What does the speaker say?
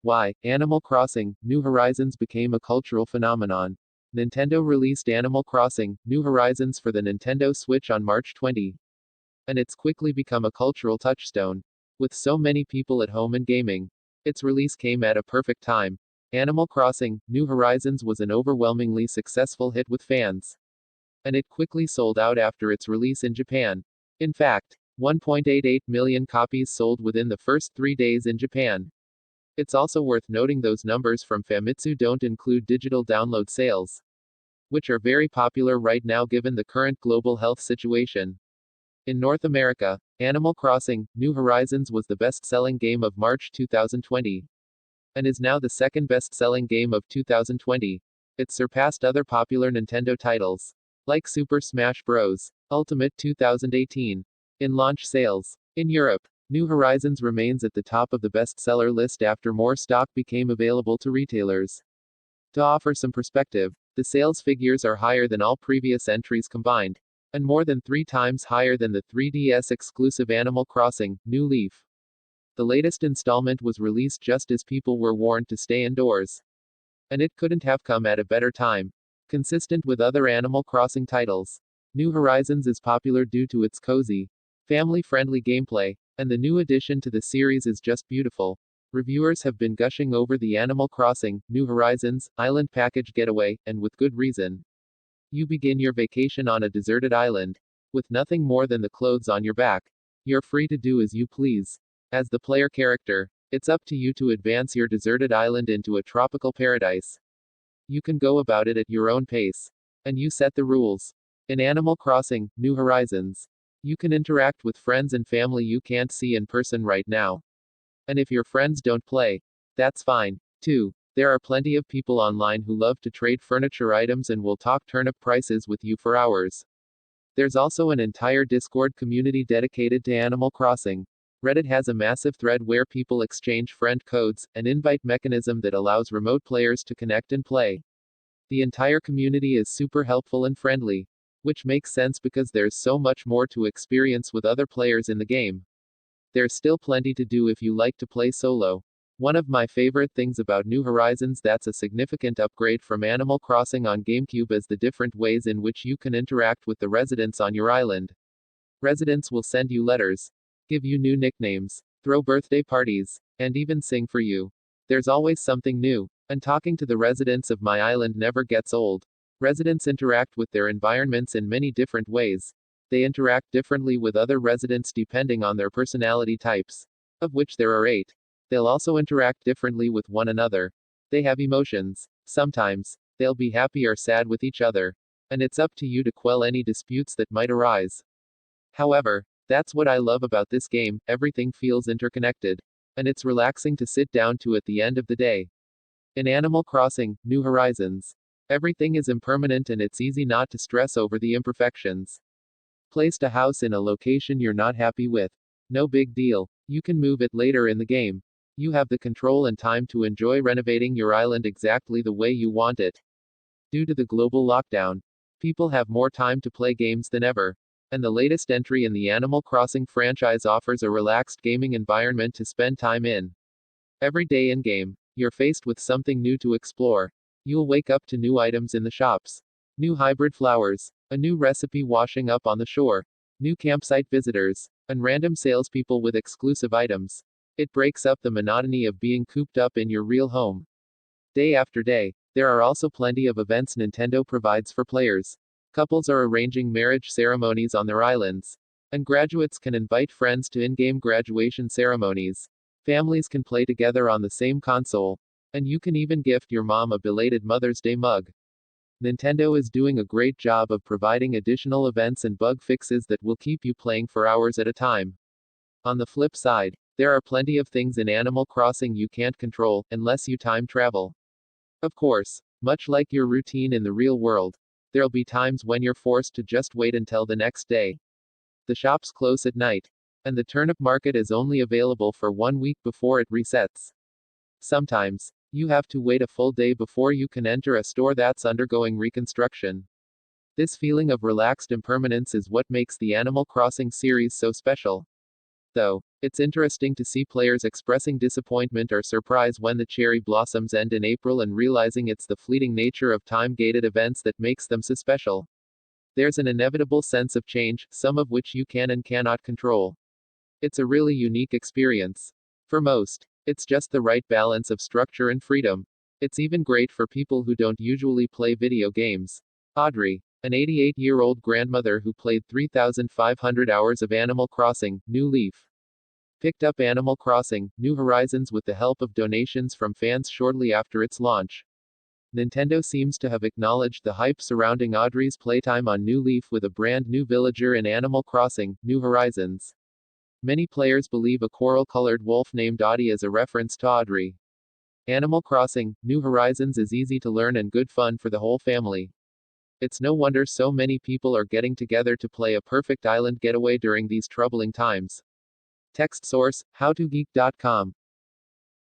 Why Animal Crossing New Horizons became a cultural phenomenon. Nintendo released Animal Crossing New Horizons for the Nintendo Switch on March 20, and it's quickly become a cultural touchstone. With so many people at home and gaming, its release came at a perfect time. Animal Crossing New Horizons was an overwhelmingly successful hit with fans, and it quickly sold out after its release in Japan. In fact, 1.88 million copies sold within the first 3 days in Japan. It's also worth noting those numbers from Famitsu don't include digital download sales, which are very popular right now given the current global health situation. In North America, Animal Crossing New Horizons was the best-selling game of March 2020, and is now the second best-selling game of 2020. It surpassed other popular Nintendo titles, like Super Smash Bros. Ultimate 2018, in launch sales. In Europe, New Horizons remains at the top of the bestseller list after more stock became available to retailers. To offer some perspective, the sales figures are higher than all previous entries combined, and more than 3 times higher than the 3DS exclusive Animal Crossing New Leaf. The latest installment was released just as people were warned to stay indoors, and it couldn't have come at a better time. Consistent with other Animal Crossing titles, New Horizons is popular due to its cozy, family-friendly gameplay, and the new addition to the series is just beautiful. Reviewers have been gushing over the Animal Crossing New Horizons Island Package Getaway, and with good reason. You begin your vacation on a deserted island, with nothing more than the clothes on your back. You're free to do as you please. As the player character, it's up to you to advance your deserted island into a tropical paradise. You can go about it at your own pace, and you set the rules. In Animal Crossing New Horizons, you can interact with friends and family you can't see in person right now. And if your friends don't play, that's fine, too. There are plenty of people online who love to trade furniture items and will talk turnip prices with you for hours. There's also an entire Discord community dedicated to Animal Crossing. Reddit has a massive thread where people exchange friend codes, an invite mechanism that allows remote players to connect and play. The entire community is super helpful and friendly, which makes sense because there's so much more to experience with other players in the game. There's still plenty to do if you like to play solo. One of my favorite things about New Horizons that's a significant upgrade from Animal Crossing on GameCube is the different ways in which you can interact with the residents on your island. Residents will send you letters, give you new nicknames, throw birthday parties, and even sing for you. There's always something new, and talking to the residents of my island never gets old. Residents interact with their environments in many different ways. They interact differently with other residents depending on their personality types, of which there are 8. They'll also interact differently with one another. They have emotions. Sometimes, they'll be happy or sad with each other, and it's up to you to quell any disputes that might arise. However, that's what I love about this game, everything feels interconnected, and it's relaxing to sit down to at the end of the day. In Animal Crossing New Horizons, everything is impermanent and it's easy not to stress over the imperfections. Placed a house in a location you're not happy with. No big deal. You can move it later in the game. You have the control and time to enjoy renovating your island exactly the way you want it. Due to the global lockdown, people have more time to play games than ever. And the latest entry in the Animal Crossing franchise offers a relaxed gaming environment to spend time in. Every day in game, you're faced with something new to explore. You'll wake up to new items in the shops, new hybrid flowers, a new recipe washing up on the shore, new campsite visitors, and random salespeople with exclusive items. It breaks up the monotony of being cooped up in your real home. Day after day, there are also plenty of events Nintendo provides for players. Couples are arranging marriage ceremonies on their islands, and graduates can invite friends to in-game graduation ceremonies. Families can play together on the same console, and you can even gift your mom a belated Mother's Day mug. Nintendo is doing a great job of providing additional events and bug fixes that will keep you playing for hours at a time. On the flip side, there are plenty of things in Animal Crossing you can't control, unless you time travel. Of course, much like your routine in the real world, there'll be times when you're forced to just wait until the next day. The shops close at night, and the turnip market is only available for 1 week before it resets. Sometimes, you have to wait a full day before you can enter a store that's undergoing reconstruction. This feeling of relaxed impermanence is what makes the Animal Crossing series so special. though. It's interesting to see players expressing disappointment or surprise when the cherry blossoms end in April and realizing it's the fleeting nature of time-gated events that makes them so special. There's an inevitable sense of change, some of which you can and cannot control. It's a really unique experience. For most, it's just the right balance of structure and freedom. It's even great for people who don't usually play video games. Audrey, an 88-year-old grandmother who played 3,500 hours of Animal Crossing, New Leaf, picked up Animal Crossing, New Horizons with the help of donations from fans shortly after its launch. Nintendo seems to have acknowledged the hype surrounding Audrey's playtime on New Leaf with a brand new villager in Animal Crossing, New Horizons. Many players believe a coral-colored wolf named Audie is a reference to Audrey. Animal Crossing, New Horizons is easy to learn and good fun for the whole family. It's no wonder so many people are getting together to play a perfect island getaway during these troubling times. Text source, howtogeek.com.